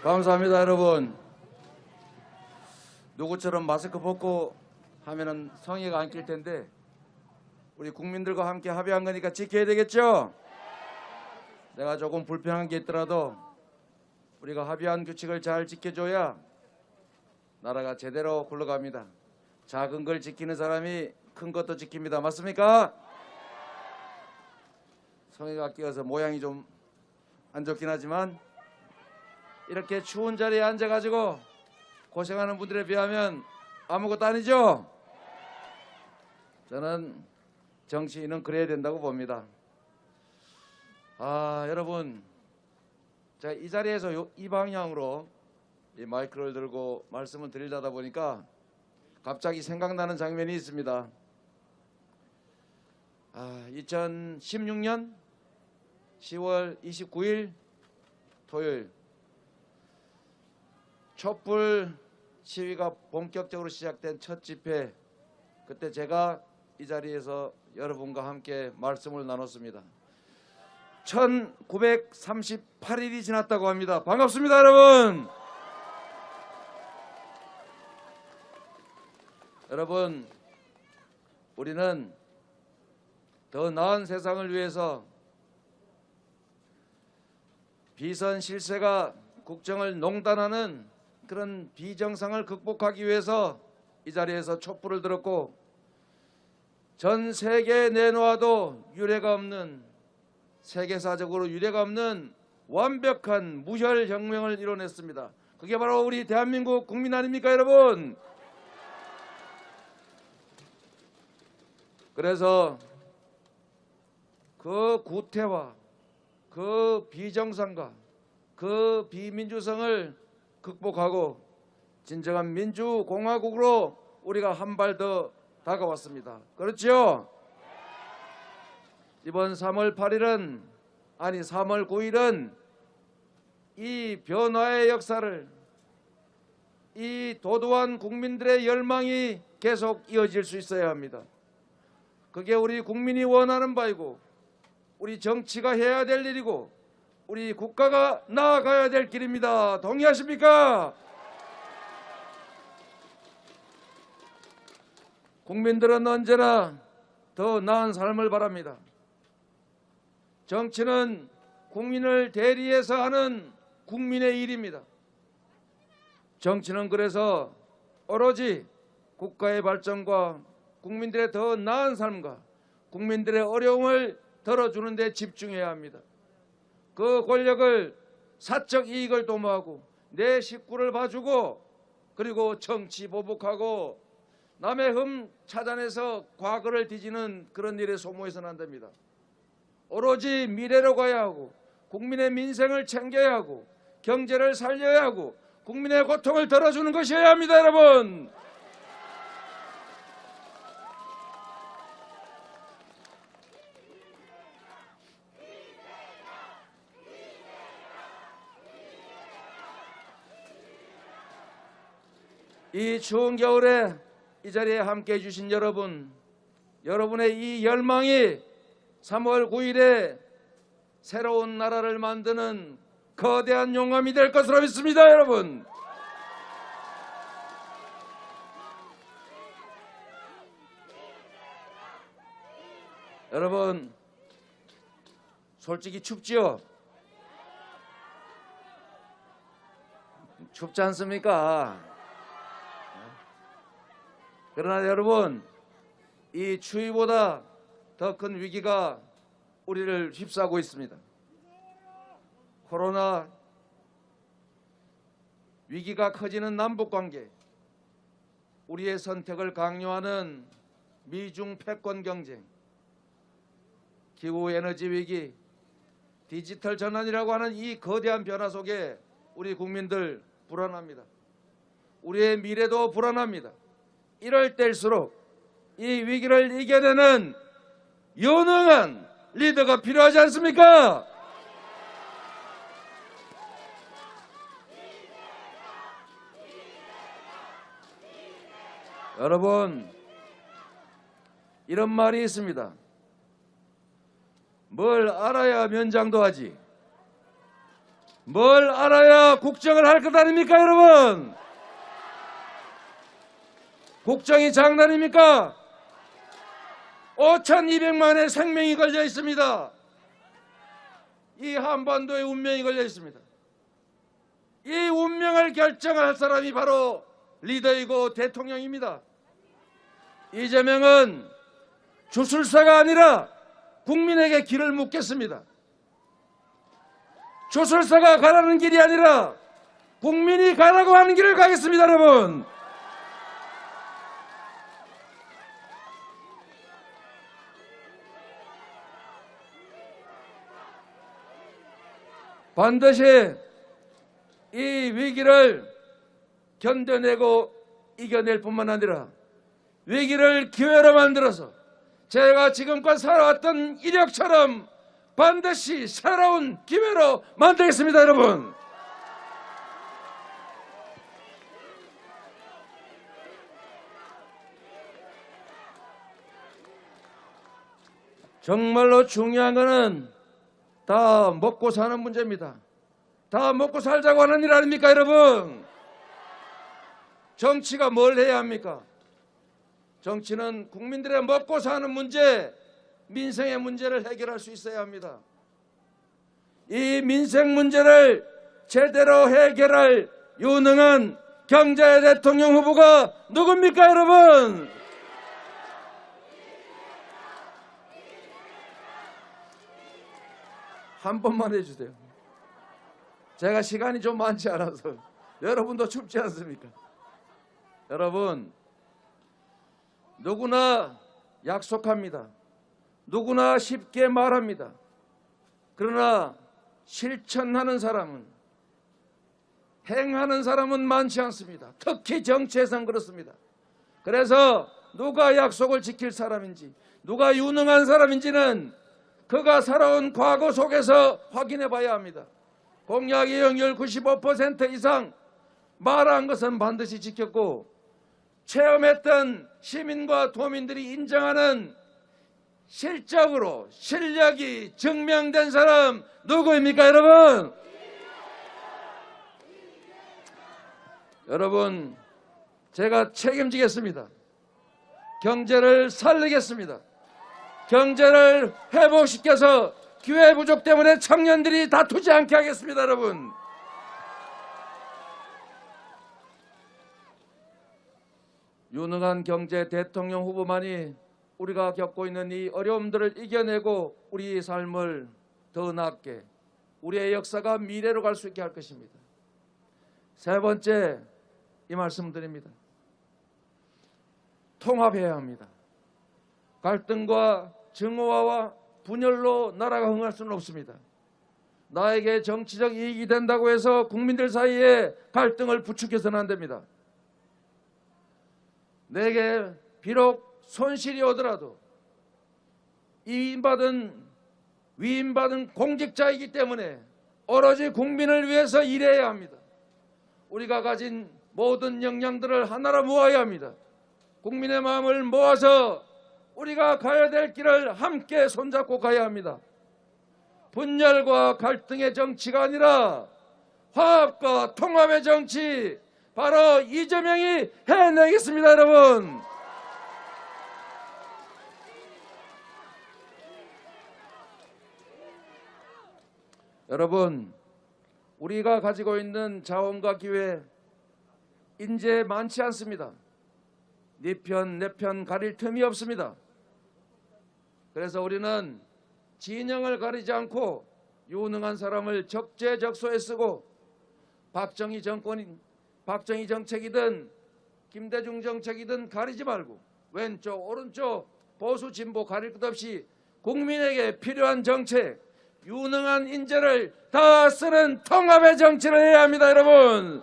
감사합니다, 여러분. 누구처럼 마스크 벗고 하면은 성의가 안 낄 텐데 우리 국민들과 함께 합의한 거니까 지켜야 되겠죠? 내가 조금 불편한 게 있더라도 우리가 합의한 규칙을 잘 지켜줘야 나라가 제대로 굴러갑니다. 작은 걸 지키는 사람이 큰 것도 지킵니다. 맞습니까? 성의가 끼어서 모양이 좀 안 좋긴 하지만 이렇게 추운 자리에 앉아가지고 고생하는 분들에 비하면 아무것도 아니죠? 저는 정치인은 그래야 된다고 봅니다. 여러분, 제가 이 자리에서 이 방향으로 이 마이크를 들고 말씀을 드리려다 보니까 갑자기 생각나는 장면이 있습니다. 2016년 10월 29일 토요일 촛불 시위가 본격적으로 시작된 첫 집회, 그때 제가 이 자리에서 여러분과 함께 말씀을 나눴습니다. 1938일이 지났다고 합니다. 반갑습니다, 여러분. 여러분, 우리는 더 나은 세상을 위해서 비선 실세가 국정을 농단하는 그런 비정상을 극복하기 위해서 이 자리에서 촛불을 들었고, 전 세계에 내놓아도 유례가 없는, 세계사적으로 유례가 없는 완벽한 무혈혁명을 이뤄냈습니다. 그게 바로 우리 대한민국 국민 아닙니까, 여러분? 그래서 그 구태와 그 비정상과 그 비민주성을 극복하고 진정한 민주공화국으로 우리가 한 발 더 다가왔습니다. 그렇죠? 이번 3월 8일은 아니 3월 9일은 이 변화의 역사를, 이 도도한 국민들의 열망이 계속 이어질 수 있어야 합니다. 그게 우리 국민이 원하는 바이고 우리 정치가 해야 될 일이고 우리 국가가 나아가야 될 길입니다. 동의하십니까? 국민들은 언제나 더 나은 삶을 바랍니다. 정치는 국민을 대리해서 하는 국민의 일입니다. 정치는 그래서 오로지 국가의 발전과 국민들의 더 나은 삶과 국민들의 어려움을 덜어주는 데 집중해야 합니다. 그 권력을 사적 이익을 도모하고 내 식구를 봐주고 그리고 정치 보복하고 남의 흠 찾아내서 과거를 뒤지는 그런 일에 소모해서는 안 됩니다. 오로지 미래로 가야 하고 국민의 민생을 챙겨야 하고 경제를 살려야 하고 국민의 고통을 덜어주는 것이어야 합니다, 여러분. 이 추운 겨울에 이 자리에 함께해 주신 여러분, 여러분의 이 열망이 3월 9일에 새로운 나라를 만드는 거대한 용암이 될 것으로 믿습니다, 여러분. 여러분, 솔직히 춥지요? 춥지 않습니까? 그러나 여러분, 이 추위보다 더 큰 위기가 우리를 휩싸고 있습니다. 코로나 위기가 커지는 남북관계, 우리의 선택을 강요하는 미중 패권 경쟁, 기후에너지 위기, 디지털 전환이라고 하는 이 거대한 변화 속에 우리 국민들 불안합니다. 우리의 미래도 불안합니다. 이럴 때일수록 이 위기를 이겨내는 유능한 리더가 필요하지 않습니까? 여러분, 이런 말이 있습니다. 뭘 알아야 면장도 하지. 뭘 알아야 국정을 할 것 아닙니까, 여러분? 국정이 장난입니까? 5,200만의 생명이 걸려 있습니다. 이 한반도의 운명이 걸려 있습니다. 이 운명을 결정할 사람이 바로 리더이고 대통령입니다. 이재명은 주술사가 아니라 국민에게 길을 묻겠습니다. 주술사가 가라는 길이 아니라 국민이 가라고 하는 길을 가겠습니다, 여러분. 반드시 이 위기를 견뎌내고 이겨낼 뿐만 아니라 위기를 기회로 만들어서 제가 지금껏 살아왔던 이력처럼 반드시 새로운 기회로 만들겠습니다, 여러분. 정말로 중요한 것은 다 먹고 사는 문제입니다. 다 먹고 살자고 하는 일 아닙니까, 여러분? 정치가 뭘 해야 합니까? 정치는 국민들의 먹고 사는 문제, 민생의 문제를 해결할 수 있어야 합니다. 이 민생 문제를 제대로 해결할 유능한 경제 대통령 후보가 누굽니까, 여러분? 한 번만 해주세요. 제가 시간이 좀 많지 않아서. 여러분도 춥지 않습니까? 여러분, 누구나 약속합니다. 누구나 쉽게 말합니다. 그러나 실천하는 사람은, 행하는 사람은 많지 않습니다. 특히 정치에선 그렇습니다. 그래서 누가 약속을 지킬 사람인지, 누가 유능한 사람인지는 그가 살아온 과거 속에서 확인해 봐야 합니다. 공약 이행률 95% 이상, 말한 것은 반드시 지켰고 체험했던 시민과 도민들이 인정하는 실적으로 실력이 증명된 사람 누구입니까, 여러분? 여러분, 제가 책임지겠습니다. 경제를 살리겠습니다. 경제를 회복시켜서 기회 부족 때문에 청년들이 다투지 않게 하겠습니다, 여러분. 유능한 경제 대통령 후보만이 우리가 겪고 있는 이 어려움들을 이겨내고 우리의 삶을 더 낫게, 우리의 역사가 미래로 갈 수 있게 할 것입니다. 세 번째, 이 말씀 드립니다. 통합해야 합니다. 갈등과 증오와 분열로 나라가 흥할 수는 없습니다. 나에게 정치적 이익이 된다고 해서 국민들 사이에 갈등을 부추겨서는 안 됩니다. 내게 비록 손실이 오더라도 위임받은 공직자이기 때문에 오로지 국민을 위해서 일해야 합니다. 우리가 가진 모든 역량들을 하나로 모아야 합니다. 국민의 마음을 모아서 우리가 가야 될 길을 함께 손잡고 가야 합니다. 분열과 갈등의 정치가 아니라 화합과 통합의 정치, 바로 이재명이 해내겠습니다, 여러분. 여러분, 우리가 가지고 있는 자원과 기회, 인재 많지 않습니다. 네 편, 내 편 가릴 틈이 없습니다. 그래서 우리는 진영을 가리지 않고 유능한 사람을 적재적소에 쓰고 박정희 정책이든 김대중 정책이든 가리지 말고 왼쪽 오른쪽 보수 진보 가릴 것 없이 국민에게 필요한 정책, 유능한 인재를 다 쓰는 통합의 정치를 해야 합니다, 여러분.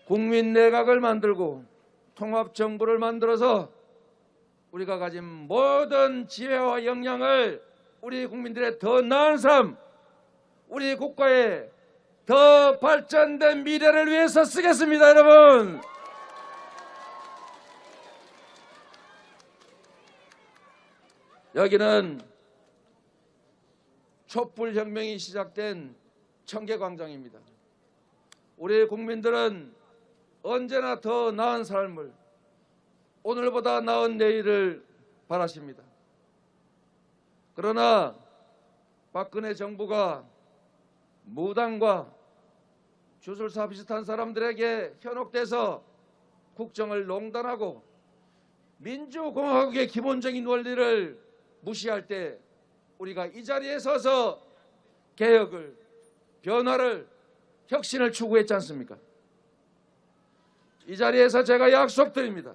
국민 내각을 만들고 통합정부를 만들어서 우리가 가진 모든 지혜와 역량을 우리 국민들의 더 나은 삶, 우리 국가의 더 발전된 미래를 위해서 쓰겠습니다, 여러분. 여기는 촛불혁명이 시작된 청계광장입니다. 우리 국민들은 언제나 더 나은 삶을, 오늘보다 나은 내일을 바라십니다. 그러나 박근혜 정부가 무당과 주술사 비슷한 사람들에게 현혹돼서 국정을 농단하고 민주공화국의 기본적인 원리를 무시할 때 우리가 이 자리에 서서 개혁을, 변화를, 혁신을 추구했지 않습니까? 이 자리에서 제가 약속드립니다.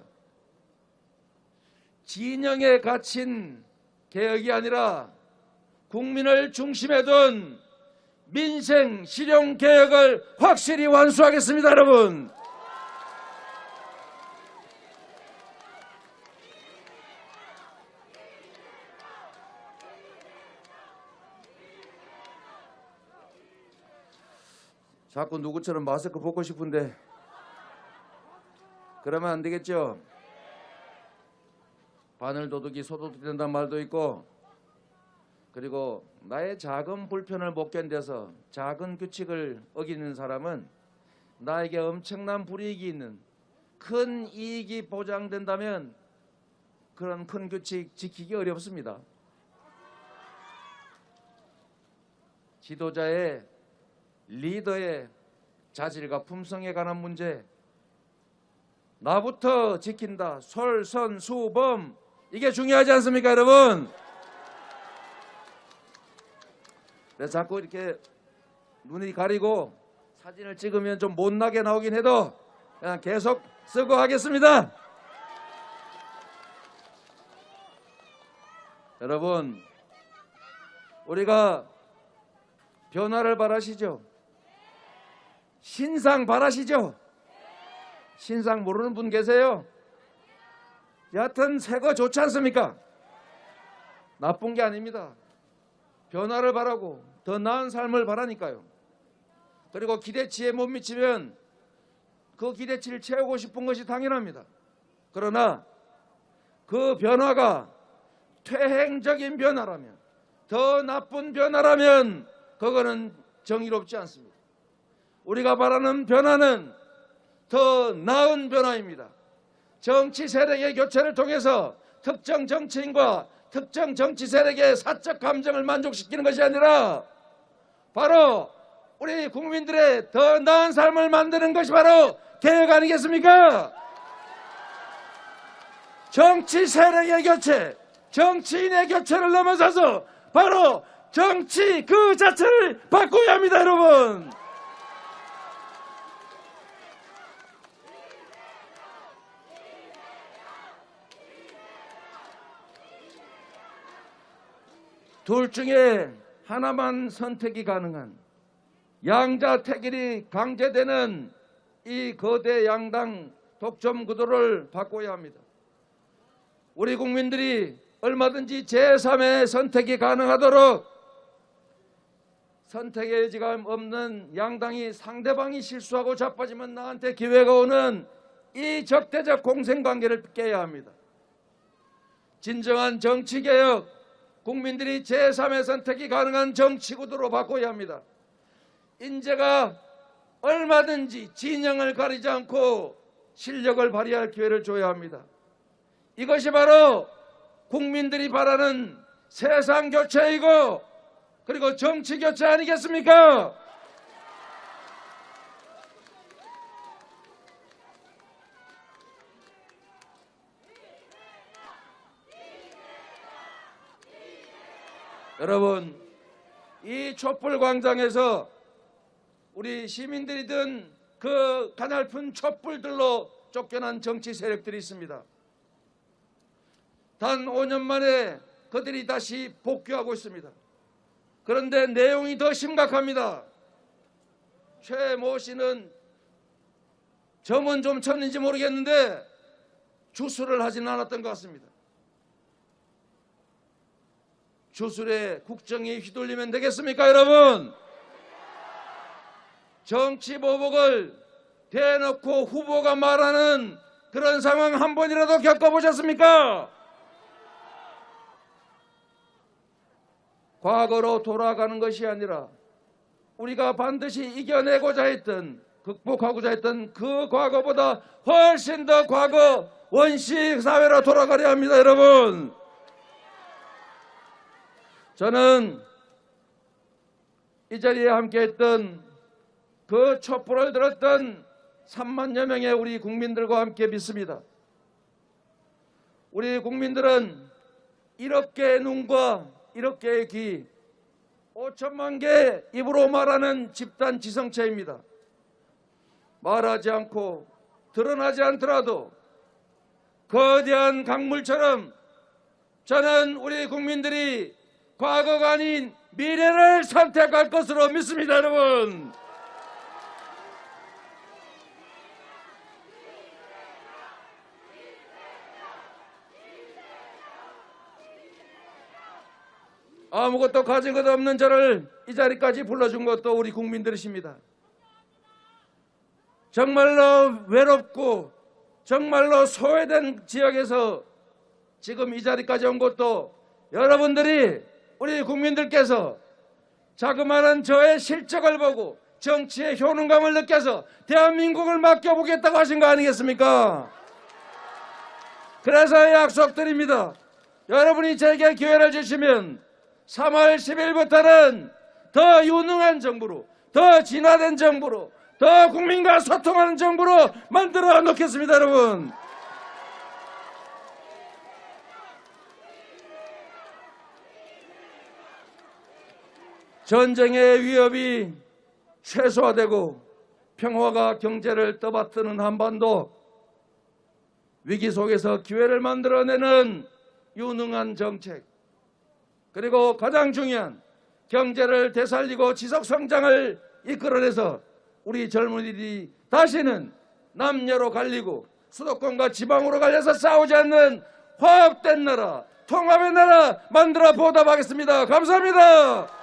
진영에 갇힌 개혁이 아니라 국민을 중심에 둔 민생 실용 개혁을 확실히 완수하겠습니다, 여러분. 자꾸 누구처럼 마스크 벗고 싶은데 그러면 안 되겠죠? 바늘 도둑이 소도둑이 된다는 말도 있고, 그리고 나의 작은 불편을 못 견뎌서 작은 규칙을 어기는 사람은 나에게 엄청난 불이익이 있는, 큰 이익이 보장된다면 그런 큰 규칙 지키기 어렵습니다. 지도자의, 리더의 자질과 품성에 관한 문제, 나부터 지킨다, 솔선수범, 이게 중요하지 않습니까, 여러분? 그래서 자꾸 이렇게 눈이 가리고 사진을 찍으면 좀 못나게 나오긴 해도 그냥 계속 쓰고 하겠습니다. 여러분, 우리가 변화를 바라시죠? 신상 바라시죠? 신상 모르는 분 계세요? 여하튼 새 거 좋지 않습니까? 나쁜 게 아닙니다. 변화를 바라고 더 나은 삶을 바라니까요. 그리고 기대치에 못 미치면 그 기대치를 채우고 싶은 것이 당연합니다. 그러나 그 변화가 퇴행적인 변화라면, 더 나쁜 변화라면 그거는 정의롭지 않습니다. 우리가 바라는 변화는 더 나은 변화입니다. 정치 세력의 교체를 통해서 특정 정치인과 특정 정치 세력의 사적 감정을 만족시키는 것이 아니라 바로 우리 국민들의 더 나은 삶을 만드는 것이 바로 개혁 아니겠습니까? 정치 세력의 교체, 정치인의 교체를 넘어서서 바로 정치 그 자체를 바꿔야 합니다, 여러분. 둘 중에 하나만 선택이 가능한 양자택일이 강제되는 이 거대 양당 독점 구도를 바꿔야 합니다. 우리 국민들이 얼마든지 제3의 선택이 가능하도록 선택의 여지가 없는 양당이 상대방이 실수하고 자빠지면 나한테 기회가 오는 이 적대적 공생관계를 깨야 합니다. 진정한 정치개혁, 국민들이 제3의 선택이 가능한 정치구도로 바꿔야 합니다. 인재가 얼마든지 진영을 가리지 않고 실력을 발휘할 기회를 줘야 합니다. 이것이 바로 국민들이 바라는 세상 교체이고 그리고 정치 교체 아니겠습니까? 여러분, 이 촛불광장에서 우리 시민들이 든 그 가냘픈 촛불들로 쫓겨난 정치 세력들이 있습니다. 단 5년 만에 그들이 다시 복귀하고 있습니다. 그런데 내용이 더 심각합니다. 최모 씨는 점은 좀 쳤는지 모르겠는데 주술을 하지는 않았던 것 같습니다. 주술에 국정이 휘둘리면 되겠습니까, 여러분? 정치 보복을 대놓고 후보가 말하는 그런 상황 한 번이라도 겪어보셨습니까? 과거로 돌아가는 것이 아니라 우리가 반드시 이겨내고자 했던, 극복하고자 했던 그 과거보다 훨씬 더 과거 원시 사회로 돌아가려 합니다. 여러분, 저는 이 자리에 함께했던 그 촛불을 들었던 3만여 명의 우리 국민들과 함께 믿습니다. 우리 국민들은 1억 개의 눈과 1억 개의 귀, 5천만 개의 입으로 말하는 집단 지성체입니다. 말하지 않고 드러나지 않더라도 거대한 강물처럼 저는 우리 국민들이 과거가 아닌 미래를 선택할 것으로 믿습니다. 여러분, 아무것도 가진 것 없는 저를 이 자리까지 불러준 것도 우리 국민들이십니다. 정말로 외롭고 정말로 소외된 지역에서 지금 이 자리까지 온 것도 여러분들이, 우리 국민들께서 자그마한 저의 실적을 보고 정치의 효능감을 느껴서 대한민국을 맡겨보겠다고 하신 거 아니겠습니까? 그래서 약속드립니다. 여러분이 제게 기회를 주시면 3월 10일부터는 더 유능한 정부로, 더 진화된 정부로, 더 국민과 소통하는 정부로 만들어 놓겠습니다. 여러분, 전쟁의 위협이 최소화되고 평화가 경제를 떠받드는 한반도, 위기 속에서 기회를 만들어내는 유능한 정책, 그리고 가장 중요한 경제를 되살리고 지속성장을 이끌어내서 우리 젊은이들이 다시는 남녀로 갈리고 수도권과 지방으로 갈려서 싸우지 않는 화합된 나라, 통합의 나라 만들어 보답하겠습니다. 감사합니다.